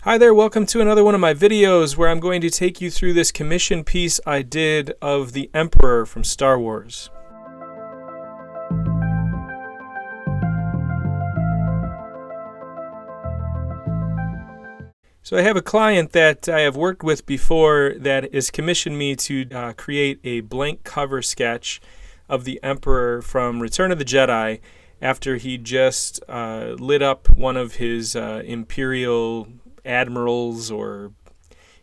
Hi there, welcome to another one of my videos where I'm going to take you through this commission piece I did of the Emperor from Star Wars. So I have a client that I have worked with before that has commissioned me to create a blank cover sketch of the Emperor from Return of the Jedi after he just lit up one of his Imperial admirals or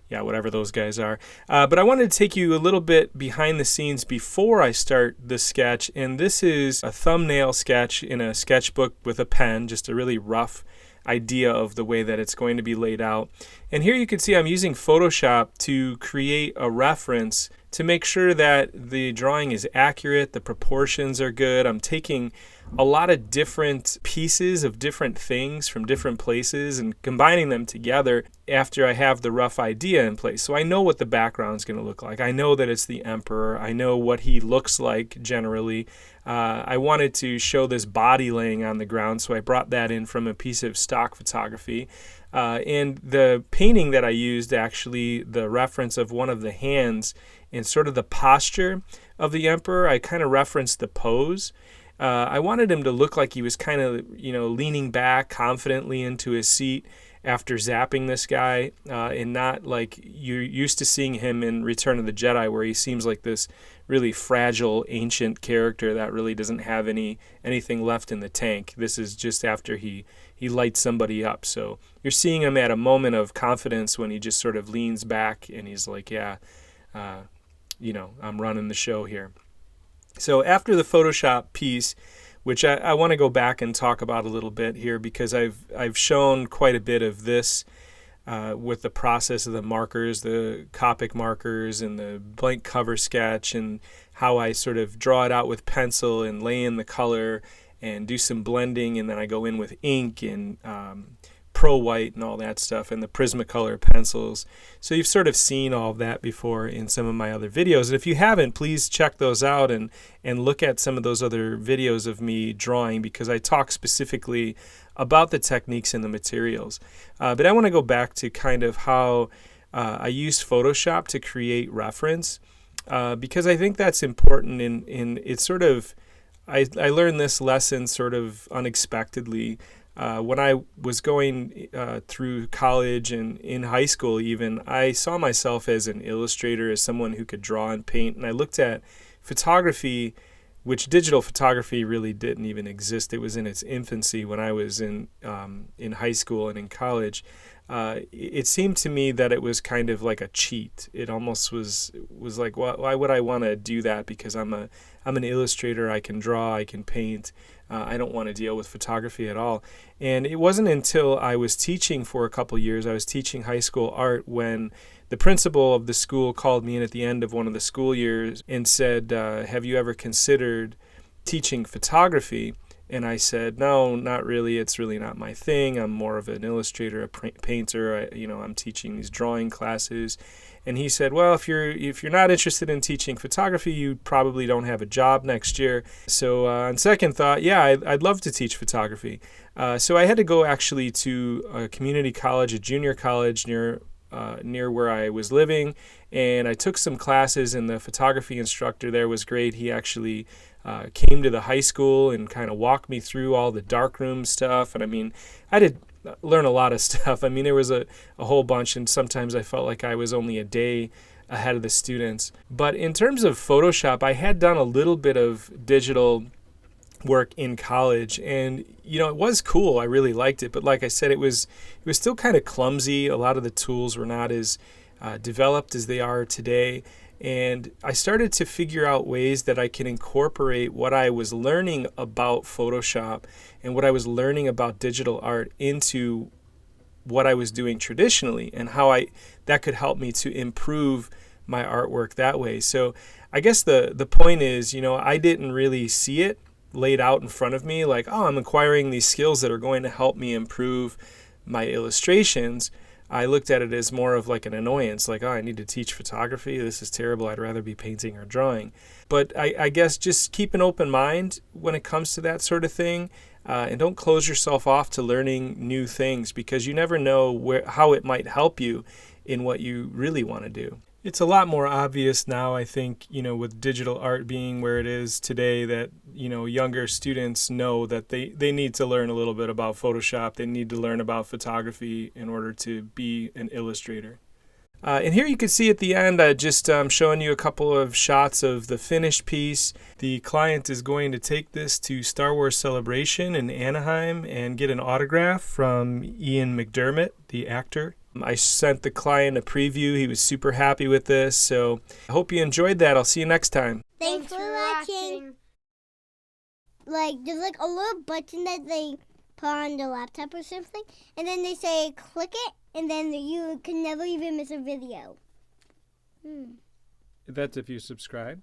whatever those guys are. But I wanted to take you a little bit behind the scenes before I start the sketch, and this is a thumbnail sketch in a sketchbook with a pen, just a really rough idea of the way that it's going to be laid out. And here you can see I'm using Photoshop to create a reference to make sure that the drawing is accurate, the proportions are good. I'm taking a lot of different pieces of different things from different places and combining them together after I have the rough idea in place. So I know what the background is going to look like. I know that it's the Emperor. I know what he looks like generally. I wanted to show this body laying on the ground, so I brought that in from a piece of stock photography. And the painting that I used, actually, the reference of one of the hands and sort of the posture of the Emperor, I kind of referenced the pose. I wanted him to look like he was kind of, leaning back confidently into his seat after zapping this guy, and not like you're used to seeing him in Return of the Jedi, where he seems like this really fragile, ancient character that really doesn't have anything left in the tank. This is just after he lights somebody up. So you're seeing him at a moment of confidence when he just sort of leans back and he's like, I'm running the show here. So after the Photoshop piece, which I want to go back and talk about a little bit here because I've shown quite a bit of this with the process of the markers, the Copic markers and the blank cover sketch, and how I sort of draw it out with pencil and lay in the color and do some blending, and then I go in with ink and Pro White and all that stuff, and the Prismacolor pencils. So you've sort of seen all of that before in some of my other videos. And if you haven't, please check those out and look at some of those other videos of me drawing, because I talk specifically about the techniques and the materials. But I want to go back to kind of how I use Photoshop to create reference, because I think that's important in it's sort of, I learned this lesson sort of unexpectedly. When I was going through college and in high school even, I saw myself as an illustrator, as someone who could draw and paint, and I looked at photography, which digital photography really didn't even exist. It was in its infancy when I was in high school and in college. It seemed to me that it was kind of like a cheat. It almost was like, why would I want to do that? Because I'm an illustrator. I can draw. I can paint. I don't want to deal with photography at all. And it wasn't until I was teaching for a couple years, I was teaching high school art, when the principal of the school called me in at the end of one of the school years and said, have you ever considered teaching photography? And I said, no, not really. It's really not my thing. I'm more of an illustrator, a painter. I'm teaching these drawing classes. And he said, well, if you're not interested in teaching photography, you probably don't have a job next year. So on second thought, I'd love to teach photography. So I had to go actually to a community college, a junior college near where I was living, and I took some classes, and the photography instructor there was great. He actually came to the high school and kind of walked me through all the darkroom stuff. And I did learn a lot of stuff. There was a whole bunch, and sometimes I felt like I was only a day ahead of the students. But in terms of Photoshop, I had done a little bit of digital work in college, and it was cool. I really liked it, but like I said, it was still kind of clumsy. A lot of the tools were not as developed as they are today. And I started to figure out ways that I can incorporate what I was learning about Photoshop and what I was learning about digital art into what I was doing traditionally, and how that could help me to improve my artwork that way. So I guess the point is, I didn't really see it laid out in front of me like, I'm acquiring these skills that are going to help me improve my illustrations. I looked at it as more of like an annoyance, like, I need to teach photography. This is terrible. I'd rather be painting or drawing. But I guess just keep an open mind when it comes to that sort of thing. And don't close yourself off to learning new things, because you never know how it might help you in what you really want to do. It's a lot more obvious now, I think, with digital art being where it is today, that, younger students know that they need to learn a little bit about Photoshop. They need to learn about photography in order to be an illustrator. And here you can see at the end, just showing you a couple of shots of the finished piece. The client is going to take this to Star Wars Celebration in Anaheim and get an autograph from Ian McDermott, the actor. I sent the client a preview. He was super happy with this. So I hope you enjoyed that. I'll see you next time. Thanks for watching. There's a little button that they put on the laptop or something, and then they say click it, and then you can never even miss a video. That's if you subscribe.